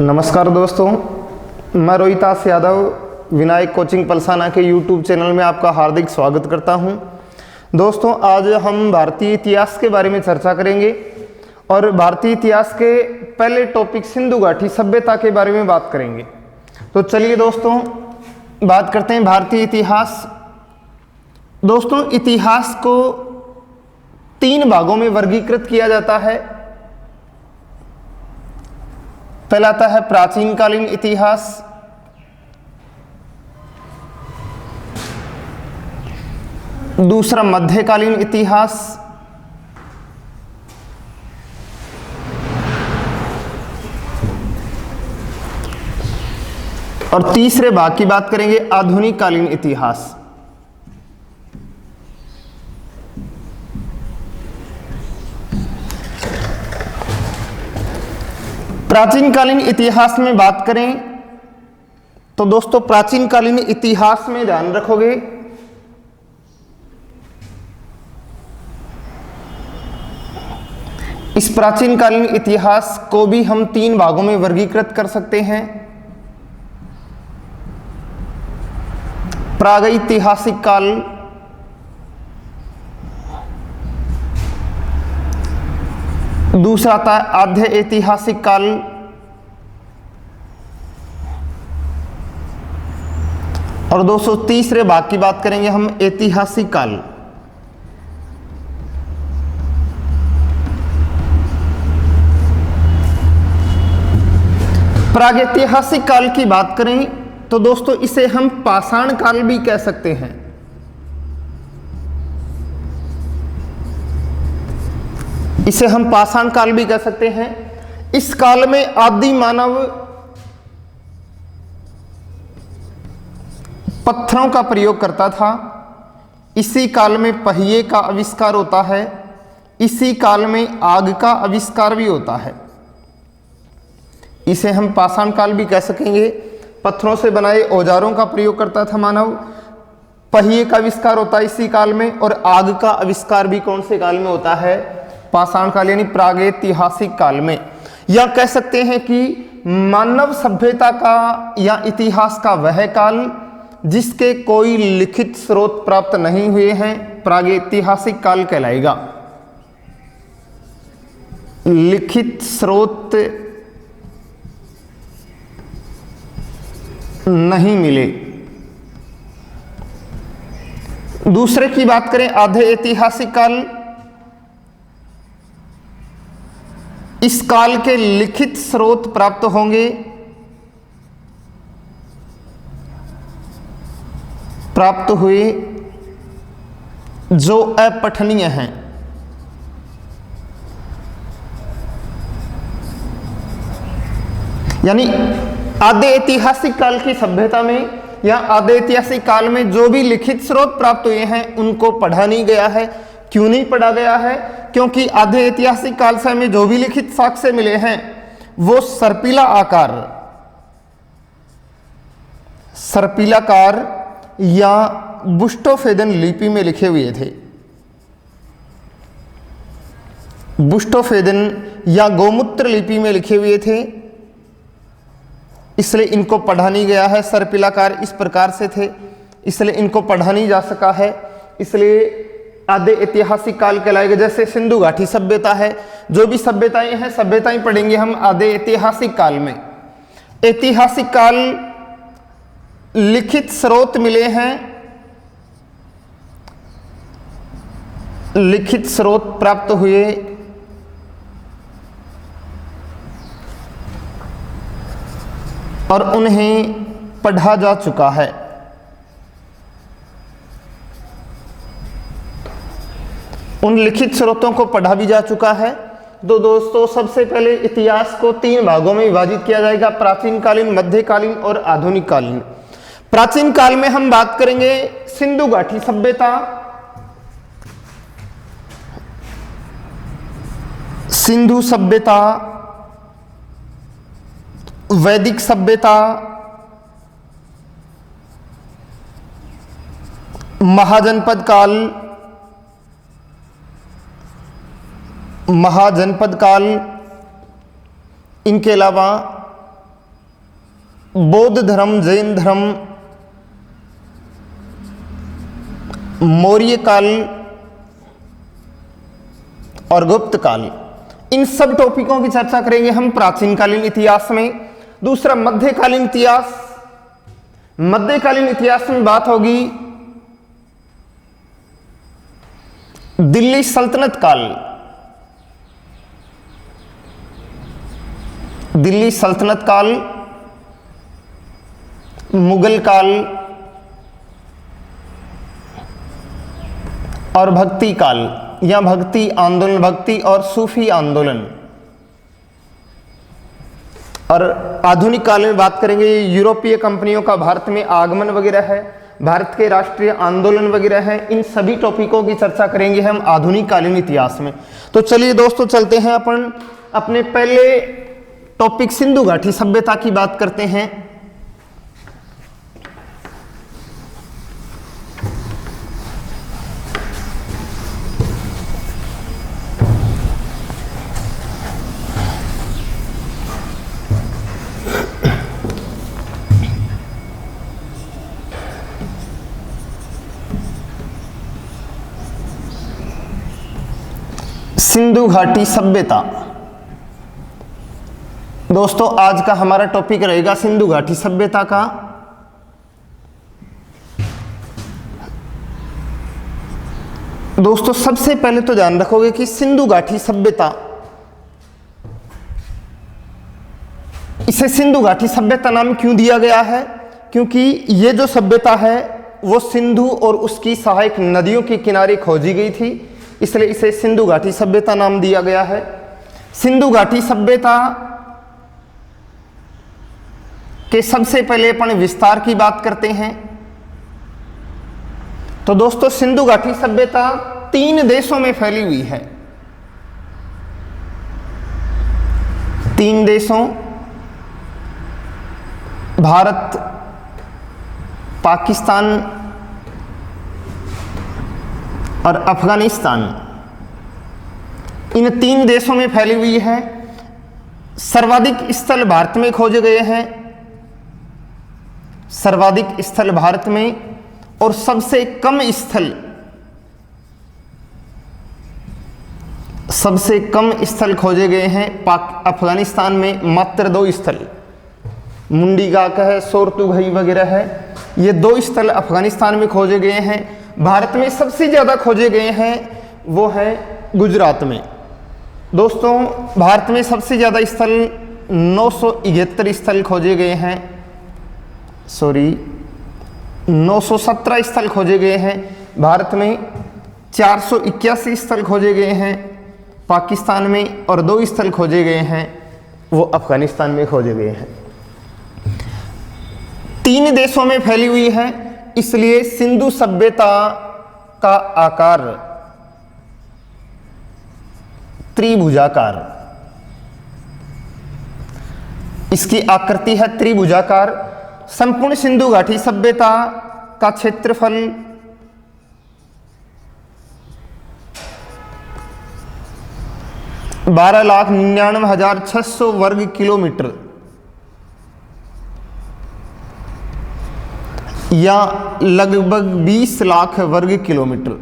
नमस्कार दोस्तों, मैं रोहितास यादव विनायक कोचिंग पलसाना के यूट्यूब चैनल में आपका हार्दिक स्वागत करता हूं। दोस्तों, आज हम भारतीय इतिहास के बारे में चर्चा करेंगे और भारतीय इतिहास के पहले टॉपिक सिंधु घाटी सभ्यता के बारे में बात करेंगे। तो चलिए दोस्तों, बात करते हैं भारतीय इतिहास। दोस्तों, इतिहास को 3 भागों में वर्गीकृत किया जाता है। पहला आता है प्राचीन कालीन इतिहास, दूसरा मध्यकालीन इतिहास, और तीसरे भाग की बात करेंगे आधुनिक कालीन इतिहास। प्राचीन कालीन इतिहास में बात करें तो दोस्तों, प्राचीन कालीन इतिहास में ध्यान रखोगे इस प्राचीन कालीन इतिहास को भी हम 3 भागों में वर्गीकृत कर सकते हैं। प्रागैतिहासिक काल, दूसरा आता है आद्य ऐतिहासिक काल, और दोस्तों तीसरे भाग की बात करेंगे हम ऐतिहासिक काल। प्रागैतिहासिक काल की बात करें तो दोस्तों इसे हम पाषाण काल भी कह सकते हैं। इसे हम पाषाण काल भी कह सकते हैं। इस काल में आदि मानव पत्थरों का प्रयोग करता था। इसी काल में पहिए का आविष्कार होता है। इसी काल में आग का आविष्कार भी होता है। इसे हम पाषाण काल भी कह सकेंगे। पत्थरों से बनाए औजारों का प्रयोग करता था मानव। पहिए का आविष्कार होता है इसी काल में, और आग का आविष्कार भी कौन से काल में होता है? पाषाण काल यानी प्रागैतिहासिक काल में। या कह सकते हैं कि मानव सभ्यता का या इतिहास का वह काल जिसके कोई लिखित स्रोत प्राप्त नहीं हुए हैं, प्रागैतिहासिक काल कहलाएगा। लिखित स्रोत नहीं मिले। दूसरे की बात करें आधे ऐतिहासिक काल, इस काल के लिखित स्रोत प्राप्त होंगे, प्राप्त हुए जो अपठनीय हैं। यानी आधे ऐतिहासिक काल की सभ्यता में या आधे ऐतिहासिक काल में जो भी लिखित स्रोत प्राप्त हुए हैं उनको पढ़ा नहीं गया है। क्यों नहीं पढ़ा गया है? क्योंकि आधे ऐतिहासिक काल से हमें जो भी लिखित साक्ष्य मिले हैं वो सर्पिलाकार या बुस्टोफेदन लिपि में लिखे हुए थे। बुस्टोफेदन या गोमूत्र लिपि में लिखे हुए थे, इसलिए इनको पढ़ा नहीं गया है। सर्पिलाकार इस प्रकार से थे, इसलिए इनको पढ़ा नहीं जा सका है। इसलिए आधे ऐतिहासिक काल कहलाएगा। जैसे सिंधु घाटी सभ्यता है, जो भी सभ्यताएं हैं सभ्यताएं पढ़ेंगे हम आधे ऐतिहासिक काल में। ऐतिहासिक काल लिखित स्रोत मिले हैं, लिखित स्रोत प्राप्त हुए, और उन्हें पढ़ा जा चुका है। उन लिखित स्रोतों को पढ़ा भी जा चुका है। तो दोस्तों, सबसे पहले इतिहास को 3 भागों में विभाजित किया जाएगा, प्राचीन कालीन, मध्यकालीन और आधुनिक कालीन। प्राचीन काल में हम बात करेंगे सिंधु घाटी सभ्यता, सिंधु सभ्यता, वैदिक सभ्यता, महाजनपद काल, महाजनपद काल, इनके अलावा बौद्ध धर्म, जैन धर्म, मौर्य काल और गुप्त काल, इन सब टॉपिकों की चर्चा करेंगे हम प्राचीन कालीन इतिहास में। दूसरा मध्यकालीन इतिहास, मध्यकालीन इतिहास में बात होगी दिल्ली सल्तनत काल, दिल्ली सल्तनत काल, मुगल काल और भक्ति काल या भक्ति आंदोलन, भक्ति और सूफी आंदोलन। और आधुनिक काल में बात करेंगे यूरोपीय कंपनियों का भारत में आगमन वगैरह है, भारत के राष्ट्रीय आंदोलन वगैरह है। इन सभी टॉपिकों की चर्चा करेंगे हम आधुनिक कालीन इतिहास में। तो चलिए दोस्तों चलते हैं अपन अपने पहले टॉपिक सिंधु घाटी सभ्यता की बात करते हैं। सिंधु घाटी सभ्यता, दोस्तों आज का हमारा टॉपिक रहेगा सिंधु घाटी सभ्यता का। दोस्तों सबसे पहले तो ध्यान रखोगे कि सिंधु घाटी सभ्यता, इसे सिंधु घाटी सभ्यता नाम क्यों दिया गया है? क्योंकि ये जो सभ्यता है वो सिंधु और उसकी सहायक नदियों के किनारे खोजी गई थी, इसलिए इसे सिंधु घाटी सभ्यता नाम दिया गया है। सिंधु घाटी सभ्यता के सबसे पहले अपन विस्तार की बात करते हैं। तो दोस्तों सिंधु घाटी सभ्यता 3 देशों में फैली हुई है। 3 देशों, भारत, पाकिस्तान और अफगानिस्तान, इन 3 देशों में फैली हुई है। सर्वाधिक स्थल भारत में खोजे गए हैं, सर्वाधिक स्थल भारत में, और सबसे कम स्थल खोजे गए हैं अफगानिस्तान में। मात्र 2 स्थल, मुंडीगा कहे, सोरतुघई वगैरह है, ये 2 स्थल अफगानिस्तान में खोजे गए हैं। भारत में सबसे ज़्यादा खोजे गए हैं वो है गुजरात में। दोस्तों भारत में सबसे ज़्यादा स्थल 971 स्थल खोजे गए हैं, 917 स्थल खोजे गए हैं भारत में, 481 स्थल खोजे गए हैं पाकिस्तान में, और 2 स्थल खोजे गए हैं वो अफगानिस्तान में खोजे गए हैं। 3 देशों में फैली हुई है, इसलिए सिंधु सभ्यता का आकार त्रिभुजाकार, इसकी आकृति है त्रिभुजाकार। संपूर्ण सिंधु घाटी सभ्यता का क्षेत्रफल 12,99,600 वर्ग किलोमीटर या लगभग 20 लाख वर्ग किलोमीटर।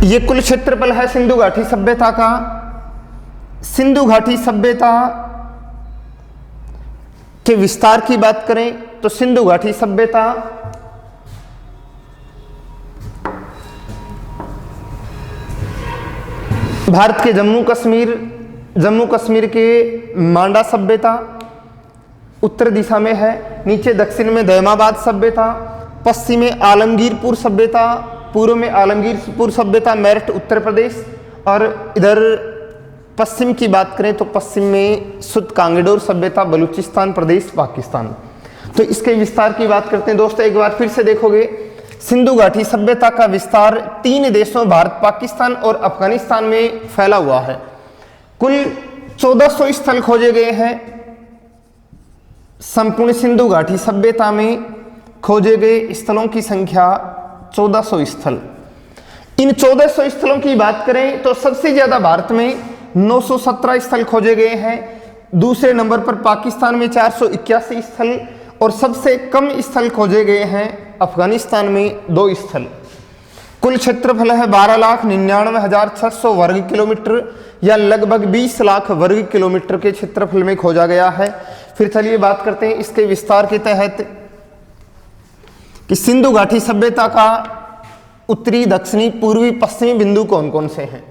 ये कुल क्षेत्रफल है सिंधु घाटी सभ्यता का। सिंधु घाटी सभ्यता के विस्तार की बात करें तो सिंधु घाटी सभ्यता भारत के जम्मू कश्मीर के मांडा सभ्यता उत्तर दिशा में है, नीचे दक्षिण में दयमाबाद सभ्यता, पश्चिम में आलमगीरपुर सभ्यता, पूर्व में आलमगीरपुर सभ्यता मेरठ उत्तर प्रदेश, और इधर पश्चिम की बात करें तो पश्चिम में सुत कांगडोर सभ्यता बलूचिस्तान प्रदेश पाकिस्तान। तो इसके विस्तार की बात करते हैं दोस्तों। एक बार फिर से देखोगे सिंधु घाटी सभ्यता का विस्तार 3 देशों भारत, पाकिस्तान और अफगानिस्तान में फैला हुआ है। कुल 1400 स्थल खोजे गए हैं। संपूर्ण सिंधु घाटी सभ्यता में खोजे गए स्थलों की संख्या 1400 स्थल। इन 1400 स्थलों की बात करें तो सबसे ज्यादा भारत में 917 स्थल खोजे गए हैं। दूसरे नंबर पर पाकिस्तान में 481 स्थल और सबसे कम स्थल खोजे गए हैं अफगानिस्तान में 2 स्थल। कुल क्षेत्रफल है 12,99,600 वर्ग किलोमीटर या लगभग 20 लाख वर्ग किलोमीटर के क्षेत्रफल में खोजा गया है। फिर चलिए बात करते हैं इसके विस्तार के तहत कि सिंधु घाटी सभ्यता का उत्तरी, दक्षिणी, पूर्वी, पश्चिमी बिंदु कौन कौन से हैं।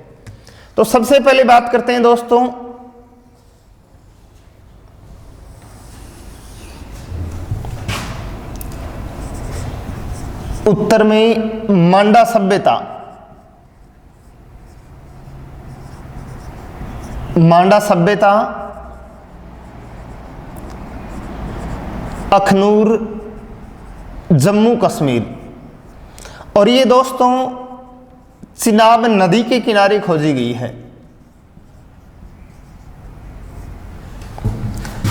तो सबसे पहले बात करते हैं दोस्तों उत्तर में मांडा सभ्यता। मांडा सभ्यता अखनूर, जम्मू कश्मीर, और ये दोस्तों चिनाब नदी के किनारे खोजी गई है।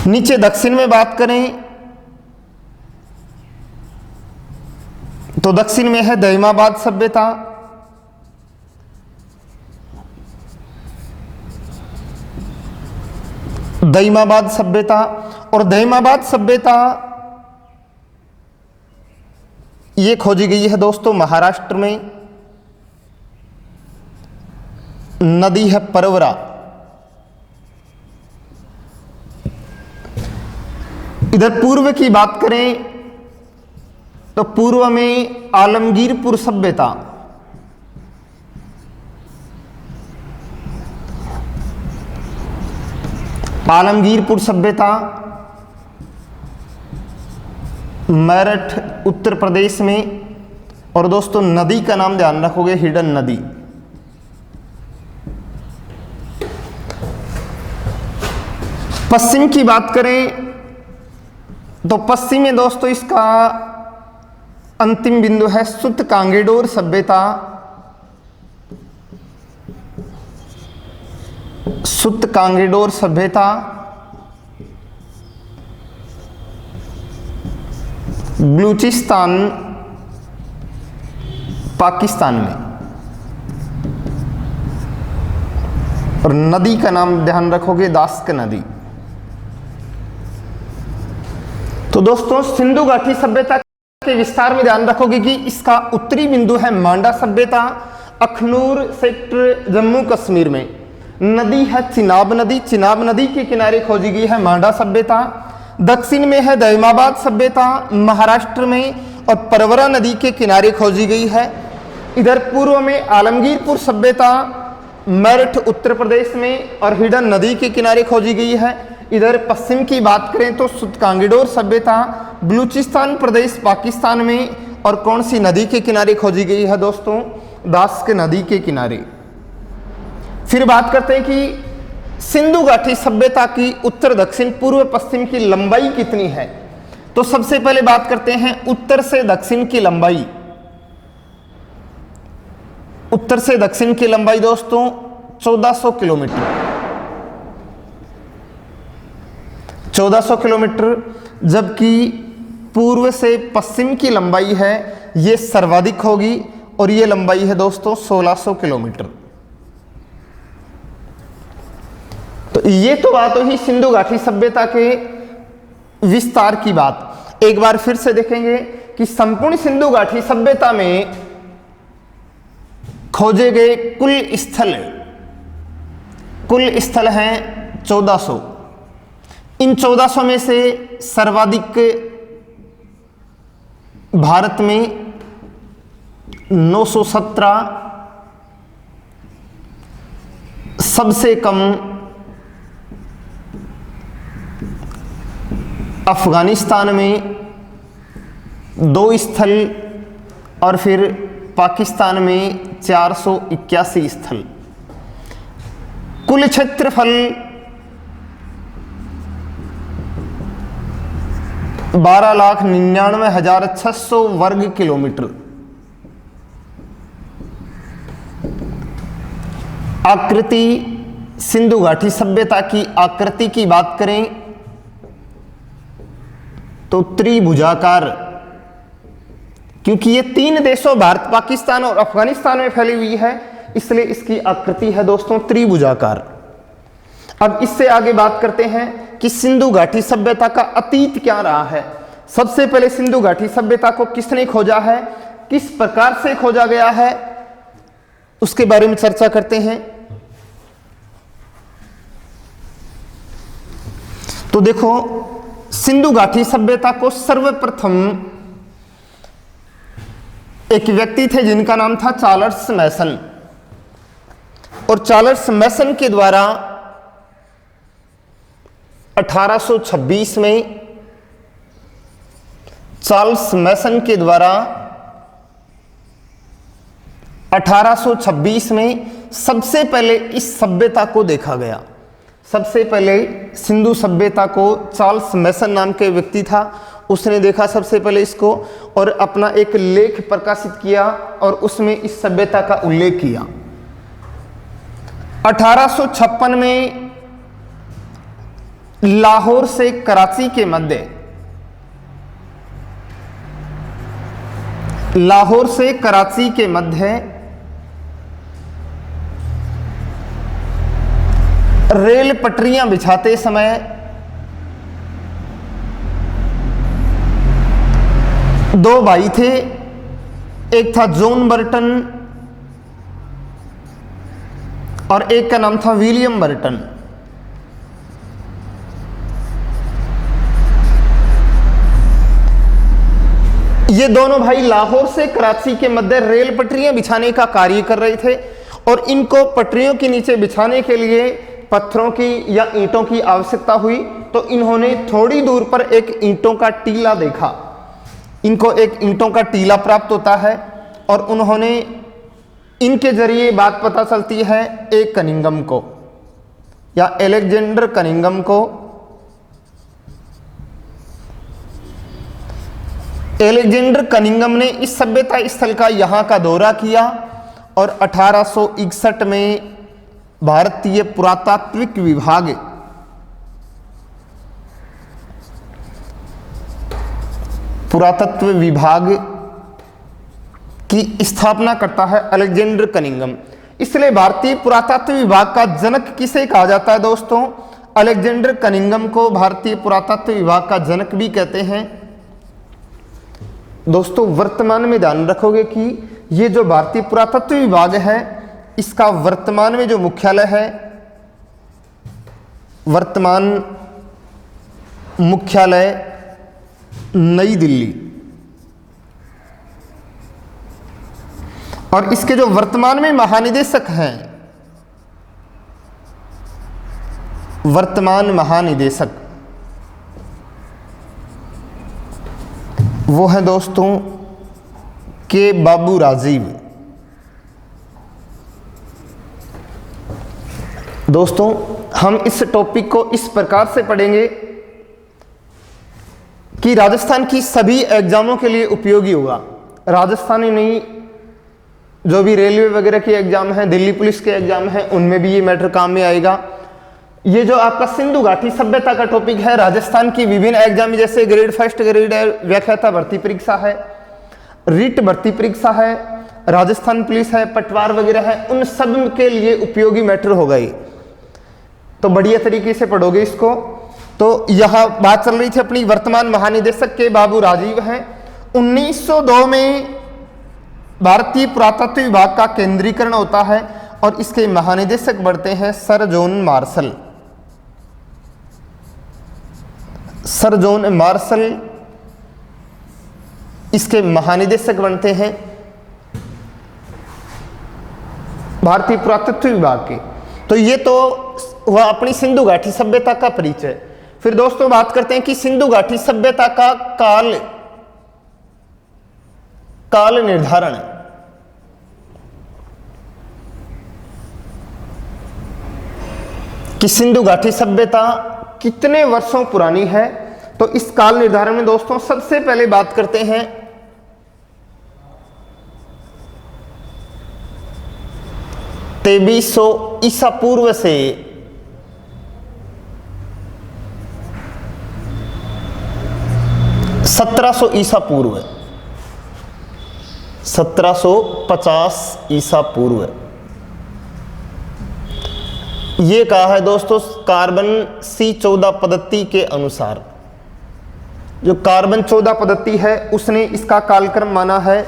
नीचे दक्षिण में बात करें तो दक्षिण में है दहिमाबाद सभ्यता, दहिमाबाद सभ्यता, और दहिमाबाद सभ्यता ये खोजी गई है दोस्तों महाराष्ट्र में। नदी है परवरा। इधर पूर्व की बात करें तो पूर्व में आलमगीरपुर सभ्यता, आलमगीरपुर सभ्यता मेरठ उत्तर प्रदेश में, और दोस्तों नदी का नाम ध्यान रखोगे हिडन नदी। पश्चिम की बात करें तो पश्चिम में दोस्तों इसका अंतिम बिंदु है सुत कांगेडोर सभ्यता, सुत कांगेडोर सभ्यता बलूचिस्तान पाकिस्तान में, और नदी का नाम ध्यान रखोगे दास्क नदी। तो दोस्तों सिंधु घाटी सभ्यता के विस्तार में ध्यान रखोगे कि इसका उत्तरी बिंदु है मांडा सभ्यता, अखनूर सेक्टर जम्मू कश्मीर में। नदी है चिनाब नदी, चिनाब नदी के किनारे खोजी गई है मांडा सभ्यता। दक्षिण में है दहिमाबाद सभ्यता महाराष्ट्र में, और परवरा नदी के किनारे खोजी गई है। इधर पूर्व में आलमगीरपुर सभ्यता मेरठ उत्तर प्रदेश में और हिडन नदी के किनारे खोजी गई है। इधर पश्चिम की बात करें तो सुतकांगेडोर सभ्यता बलूचिस्तान प्रदेश पाकिस्तान में, और कौन सी नदी के किनारे खोजी गई है दोस्तों, दास्क नदी के किनारे। फिर बात करते हैं कि सिंधु घाटी सभ्यता की उत्तर, दक्षिण, पूर्व, पश्चिम की लंबाई कितनी है। तो सबसे पहले बात करते हैं उत्तर से दक्षिण की लंबाई। उत्तर से दक्षिण की लंबाई दोस्तों 1400 किलोमीटर, 1400 किलोमीटर, जबकि पूर्व से पश्चिम की लंबाई है ये सर्वाधिक होगी, और ये लंबाई है दोस्तों 1600 किलोमीटर। तो ये तो बात हुई सिंधु घाटी सभ्यता के विस्तार की बात। एक बार फिर से देखेंगे कि संपूर्ण सिंधु घाटी सभ्यता में खोजे गए कुल स्थल हैं 1400। इन 1400 में से सर्वाधिक भारत में 917, सबसे कम अफगानिस्तान में 2 स्थल, और फिर पाकिस्तान में 481 स्थल। कुल क्षेत्रफल 12,99,600 वर्ग किलोमीटर। आकृति, सिंधु घाटी सभ्यता की आकृति की बात करें तो त्रिभुजाकार, क्योंकि ये 3 देशों भारत, पाकिस्तान और अफगानिस्तान में फैली हुई है, इसलिए इसकी आकृति है दोस्तों त्रिभुजाकार। अब इससे आगे बात करते हैं कि सिंधु घाटी सभ्यता का अतीत क्या रहा है। सबसे पहले सिंधु घाटी सभ्यता को किसने खोजा है, किस प्रकार से खोजा गया है, उसके बारे में चर्चा करते हैं। तो देखो, सिंधु घाटी सभ्यता को सर्वप्रथम एक व्यक्ति थे जिनका नाम था चार्ल्स मैसन, और चार्ल्स मैसन के द्वारा 1826 में चार्ल्स मैसन के द्वारा 1826 में सबसे पहले इस सभ्यता को देखा गया। सबसे पहले सिंधु सभ्यता को चार्ल्स मैसन नाम के व्यक्ति था, उसने देखा सबसे पहले इसको और अपना एक लेख प्रकाशित किया और उसमें इस सभ्यता का उल्लेख किया। 1856 में लाहौर से कराची के मध्य, लाहौर से कराची के मध्य रेल पटरियां बिछाते समय दो भाई थे, एक था जॉन बर्टन और एक का नाम था विलियम बर्टन। ये दोनों भाई लाहौर से कराची के मध्य रेल पटरियां बिछाने का कार्य कर रहे थे और इनको पटरियों के नीचे बिछाने के लिए पत्थरों की या ईंटों की आवश्यकता हुई, तो इन्होंने थोड़ी दूर पर एक ईंटों का टीला देखा। इनको एक ईंटों का टीला प्राप्त होता है और उन्होंने, इनके जरिए बात पता चलती है एक कनिंघम को या अलेक्जेंडर कनिंघम को। अलेक्जेंडर कनिंघम ने इस सभ्यता स्थल का यहाँ का दौरा किया और 1861 में भारतीय पुरातात्विक विभाग पुरातत्व विभाग की स्थापना करता है अलेक्जेंडर कनिंघम। इसलिए भारतीय पुरातत्व विभाग का जनक किसे कहा जाता है दोस्तों? अलेक्जेंडर कनिंघम को भारतीय पुरातत्व विभाग का जनक भी कहते हैं। दोस्तों वर्तमान में ध्यान रखोगे कि ये जो भारतीय पुरातत्व विभाग है, इसका वर्तमान में जो मुख्यालय है, वर्तमान मुख्यालय नई दिल्ली, और इसके जो वर्तमान में महानिदेशक हैं, वर्तमान महानिदेशक वो है दोस्तों के बाबू राजीव। दोस्तों हम इस टॉपिक को इस प्रकार से पढ़ेंगे कि राजस्थान की सभी एग्जामों के लिए उपयोगी होगा। राजस्थानी नहीं, जो भी रेलवे वगैरह के एग्जाम हैं, दिल्ली पुलिस के एग्जाम हैं, उनमें भी ये मैटर काम में आएगा। ये जो आपका सिंधु घाटी सभ्यता का टॉपिक है, राजस्थान की विभिन्न एग्जाम जैसे ग्रेड फर्स्ट ग्रेड व्याख्याता भर्ती परीक्षा है, रिट भर्ती परीक्षा है, राजस्थान पुलिस है, पटवार वगैरह है, उन सब के लिए उपयोगी मैटर होगा ये। तो बढ़िया तरीके से पढ़ोगे इसको। तो यह बात चल रही थी अपनी वर्तमान महानिदेशक के बाबू राजीव हैं। 1902 में भारतीय पुरातत्व विभाग का केंद्रीकरण होता है और इसके महानिदेशक बढ़ते हैं sir John Marshall. Sir John Marshall इसके महानिदेशक बनते हैं भारतीय पुरातत्व विभाग के। तो ये तो हुआ अपनी सिंधु घाटी सभ्यता का परिचय। फिर दोस्तों बात करते हैं कि सिंधु घाटी सभ्यता का काल निर्धारण। कि सिंधु घाटी सभ्यता कितने वर्षों पुरानी है, तो इस काल निर्धारण में दोस्तों सबसे पहले बात करते हैं 2300 ईसा पूर्व से 1700 ईसा पूर्व, 1750 ईसा पूर्व ये कहा है दोस्तों कार्बन C14 पद्धति के अनुसार। जो कार्बन 14 पद्धति है उसने इसका कालक्रम माना है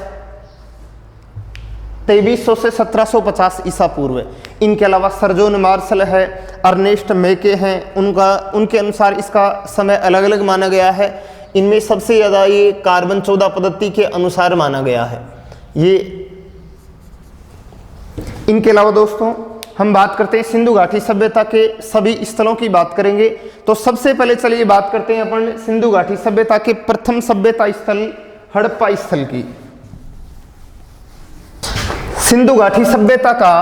2300 से 1750 ईसा पूर्व। इनके अलावा सर जॉन मार्शल है, अर्नेस्ट मेके हैं, उनके अनुसार इसका समय अलग अलग माना गया है। इनमें सबसे ज़्यादा ये कार्बन 14 पद्धति के अनुसार माना गया है। ये इनके अलावा दोस्तों हम बात करते हैं सिंधु घाटी सभ्यता के सभी स्थलों की बात करेंगे। तो सबसे पहले चलिए बात करते हैं अपन सिंधु घाटी सभ्यता के प्रथम सभ्यता स्थल हड़प्पा स्थल की। सिंधु घाटी सभ्यता का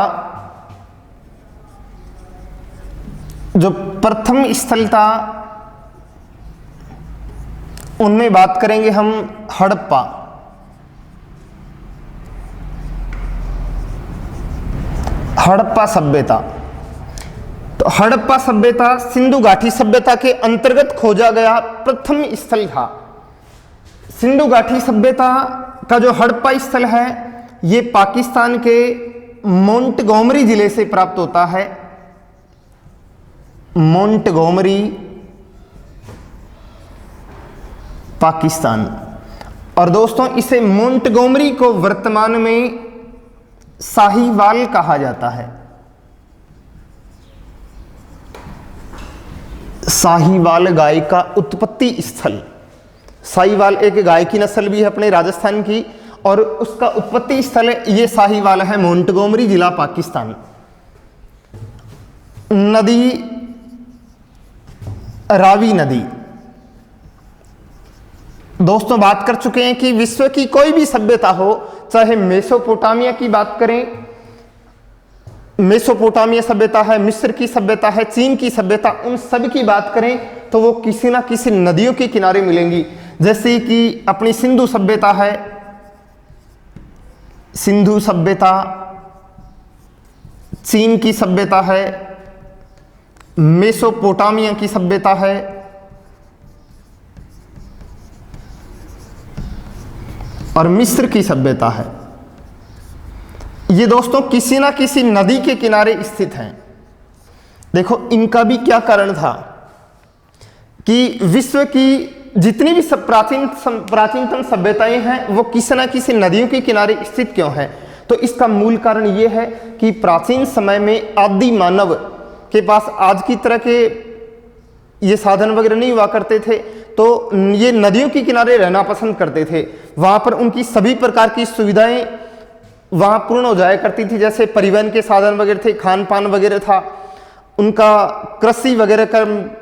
जो प्रथम स्थल था उनमें बात करेंगे हम हड़प्पा। हड़प्पा सभ्यता, तो हड़प्पा सभ्यता सिंधु घाटी सभ्यता के अंतर्गत खोजा गया प्रथम स्थल था। सिंधु घाटी सभ्यता का जो हड़प्पा स्थल है ये पाकिस्तान के मोंटगोमरी जिले से प्राप्त होता है। मोंटगोमरी पाकिस्तान। और दोस्तों इसे मोंटगोमरी को वर्तमान में साहिवाल कहा जाता है। साहिवाल गाय का उत्पत्ति स्थल। साहिवाल एक गाय की नस्ल भी है अपने राजस्थान की और उसका उत्पत्ति स्थल ये साहिवाल है, मोंटगोमरी जिला पाकिस्तान। नदी रावी नदी। दोस्तों बात कर चुके हैं कि विश्व की कोई भी सभ्यता हो, चाहे मेसोपोटामिया की बात करें, मेसोपोटामिया सभ्यता है, मिस्र की सभ्यता है, चीन की सभ्यता, उन सब की बात करें तो वो किसी ना किसी नदियों के किनारे मिलेंगी। जैसे कि अपनी सिंधु सभ्यता है, सिंधु सभ्यता, चीन की सभ्यता है, मेसोपोटामिया की सभ्यता है, और मिस्र की सभ्यता है। ये दोस्तों किसी ना किसी नदी के किनारे स्थित हैं। देखो इनका भी क्या कारण था कि विश्व की जितनी भी प्राचीनतम सभ्यताएं हैं वो किसी ना किसी नदियों के किनारे स्थित क्यों हैं। तो इसका मूल कारण ये है कि प्राचीन समय में आदि मानव के पास आज की तरह के ये साधन वगैरह नहीं हुआ करते थे, तो ये नदियों के किनारे रहना पसंद करते थे। वहाँ पर उनकी सभी प्रकार की सुविधाएं वहाँ पूर्ण हो जाया करती थी, जैसे परिवहन के साधन वगैरह थे, खान पान वगैरह था, उनका कृषि वगैरह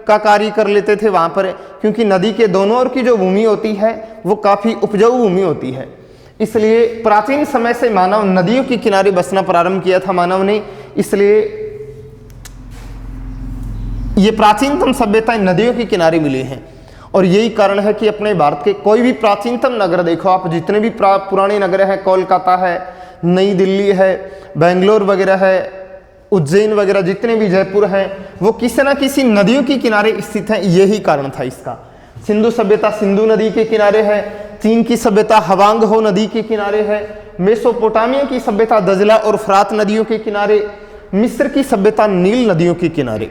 का कार्य कर लेते थे वहाँ पर, क्योंकि नदी के दोनों ओर की जो भूमि होती है वो काफ़ी उपजाऊ भूमि होती है। इसलिए प्राचीन समय से मानव नदियों के किनारे बसना प्रारंभ किया था मानव ने। इसलिए ये प्राचीनतम सभ्यताएं नदियों के किनारे मिली हैं। और यही कारण है कि अपने भारत के कोई भी प्राचीनतम नगर देखो आप, जितने भी पुराने नगर हैं, कोलकाता है, नई दिल्ली है, बेंगलोर वगैरह है, उज्जैन वगैरह, जितने भी जयपुर हैं, वो किसी ना किसी नदियों के किनारे स्थित हैं। यही कारण था इसका। सिंधु सभ्यता सिंधु नदी के किनारे है, चीन की सभ्यता हवांग हो नदी के किनारे है, मेसोपोटामिया की सभ्यता दजला और फरात नदियों के किनारे, मिस्र की सभ्यता नील नदियों के किनारे।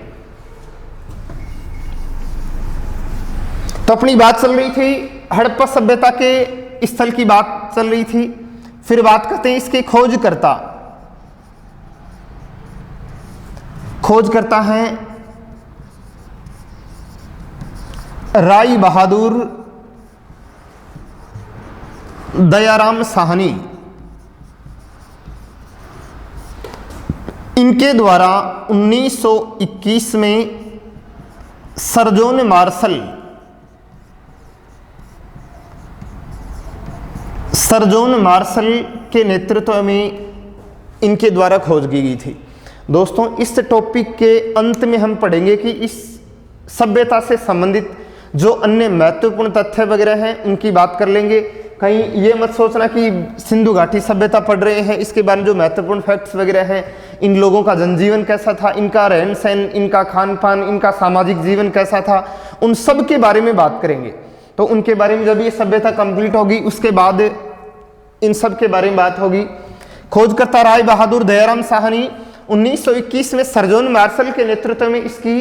तो अपनी बात चल रही थी हड़प्पा सभ्यता के स्थल की बात चल रही थी। फिर बात करते हैं इसके खोजकर्ता। खोजकर्ता हैं राय बहादुर दयाराम साहनी। इनके द्वारा 1921 में सर जॉन मार्शल के नेतृत्व में इनके द्वारा खोज की गई थी। दोस्तों इस टॉपिक के अंत में हम पढ़ेंगे कि इस सभ्यता से संबंधित जो अन्य महत्वपूर्ण तथ्य वगैरह हैं उनकी बात कर लेंगे। कहीं ये मत सोचना कि सिंधु घाटी सभ्यता पढ़ रहे हैं, इसके बारे में जो महत्वपूर्ण फैक्ट्स वगैरह हैं, इन लोगों का जनजीवन कैसा था, इनका रहन सहन, इनका खान पान, इनका सामाजिक जीवन कैसा था, उन सब के बारे में बात करेंगे। तो उनके बारे में जब ये सभ्यता कंप्लीट होगी उसके बाद इन सब के बारे में बात होगी। खोजकर्ता राय बहादुर दयाराम साहनी 1921 में सर जॉन मार्शल के नेतृत्व में इसकी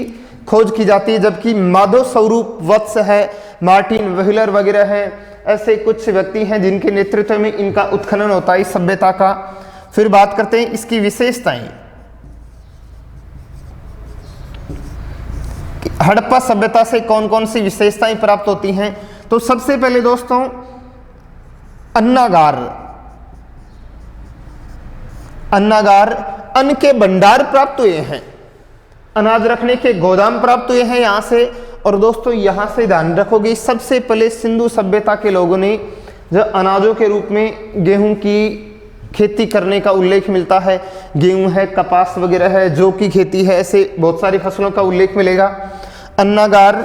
खोज की जाती है, जबकि माधव स्वरूप वत्स है, मार्टिन व्हीलर वगैरह है, ऐसे कुछ व्यक्ति हैं जिनके नेतृत्व में इनका उत्खनन होता है इस सभ्यता का। फिर बात करते हैं इसकी विशेषताएं। हड़प्पा सभ्यता से कौन कौन सी विशेषताएं प्राप्त होती हैं? तो सबसे पहले दोस्तों अन्नागार, अन्न के भंडार प्राप्त हुए हैं, अनाज रखने के गोदाम प्राप्त हुए हैं यहाँ से। और दोस्तों यहाँ से ध्यान रखोगे, सबसे पहले सिंधु सभ्यता के लोगों ने जो अनाजों के रूप में गेहूं की खेती करने का उल्लेख मिलता है, गेहूं है, कपास वगैरह है, जौ की खेती है, ऐसे बहुत सारी फसलों का उल्लेख मिलेगा। अन्नागार,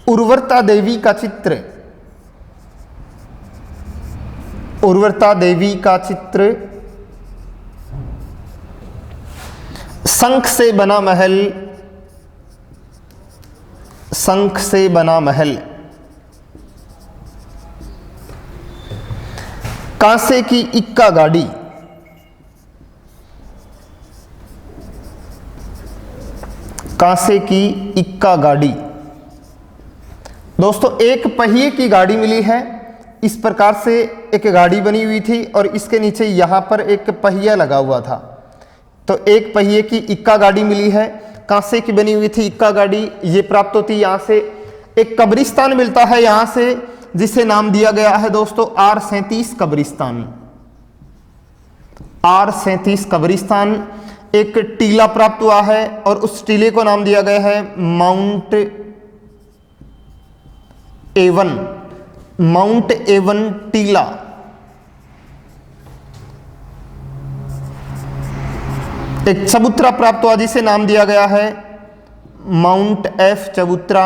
उर्वरता देवी का चित्र, उर्वरता देवी का चित्र, शंख से बना महल, शंख से बना महल, कांसे की इक्का गाड़ी, कांसे की इक्का गाड़ी। दोस्तों एक पहिए की गाड़ी मिली है, इस प्रकार से एक गाड़ी बनी हुई थी और इसके नीचे यहां पर एक पहिया लगा हुआ था, तो एक पहिए की इक्का गाड़ी मिली है, कांसे की बनी हुई थी इक्का गाड़ी, ये प्राप्त होती। यहां से एक कब्रिस्तान मिलता है यहां से, जिसे नाम दिया गया है दोस्तों R37 कब्रिस्तान, R37 कब्रिस्तान। एक टीला प्राप्त हुआ है और उस टीले को नाम दिया गया है माउंट एवन, माउंट एवन टीला। एक चबूतरा प्राप्त हुआ जिसे नाम दिया गया है माउंट F चबूतरा।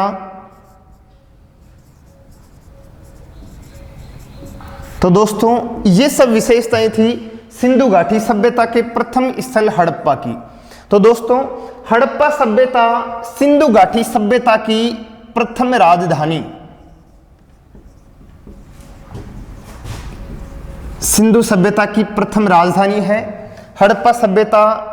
तो दोस्तों ये सब विशेषताएं थी सिंधु घाटी सभ्यता के प्रथम स्थल हड़प्पा की। तो दोस्तों हड़प्पा सभ्यता सिंधु घाटी सभ्यता की प्रथम राजधानी, सिंधु सभ्यता की प्रथम राजधानी है। हड़प्पा सभ्यता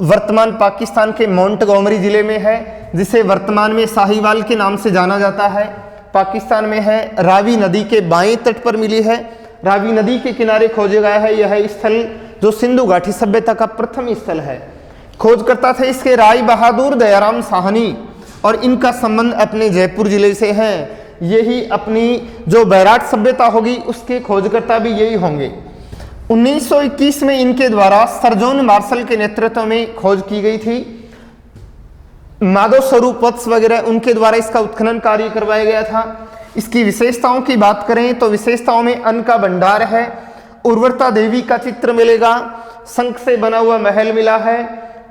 वर्तमान पाकिस्तान के मोंटगोमरी जिले में है, जिसे वर्तमान में साहिवाल के नाम से जाना जाता है, पाकिस्तान में है। रावी नदी के बाएं तट पर मिली है, रावी नदी के किनारे खोजा गया है यह स्थल, जो सिंधु घाटी सभ्यता का प्रथम स्थल है। खोजकर्ता थे इसके राय बहादुर दयाराम साहनी, और इनका संबंध अपने जयपुर जिले से है। यही अपनी जो बैराट सभ्यता होगी उसके खोजकर्ता भी यही होंगे। 1921 में इनके द्वारा सर जॉन मार्शल के नेतृत्व में खोज की गई थी। माधव स्वरूप वत्स वगैरह उनके द्वारा इसका उत्खनन कार्य करवाया गया था। इसकी विशेषताओं की बात करें तो विशेषताओं में अन्न का भंडार है, उर्वरता देवी का चित्र मिलेगा, शंख से बना हुआ महल मिला है,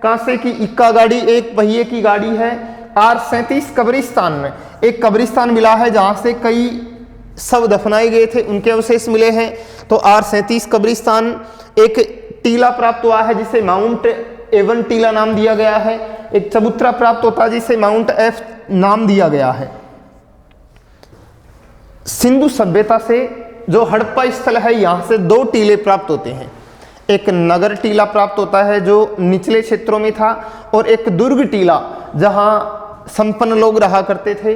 कांसे की इक्का गाड़ी एक पहिए की गाड़ी है। R37 कब्रिस्तान में एक कब्रिस्तान मिला है जहां से कई शव दफनाए गए थे, उनके अवशेष मिले हैं। तो R37 कब्रिस्तान। एक टीला प्राप्त हुआ है जिसे माउंट एवन टीला नाम दिया गया है। एक चबूतरा प्राप्त होता है जिसे माउंट F नाम दिया गया है। सिंधु सभ्यता से जो हड़प्पा स्थल है यहां से 2 टीले प्राप्त होते हैं। एक नगर टीला प्राप्त होता है जो निचले क्षेत्रों में था, और एक दुर्ग टीला जहां संपन्न लोग रहा करते थे।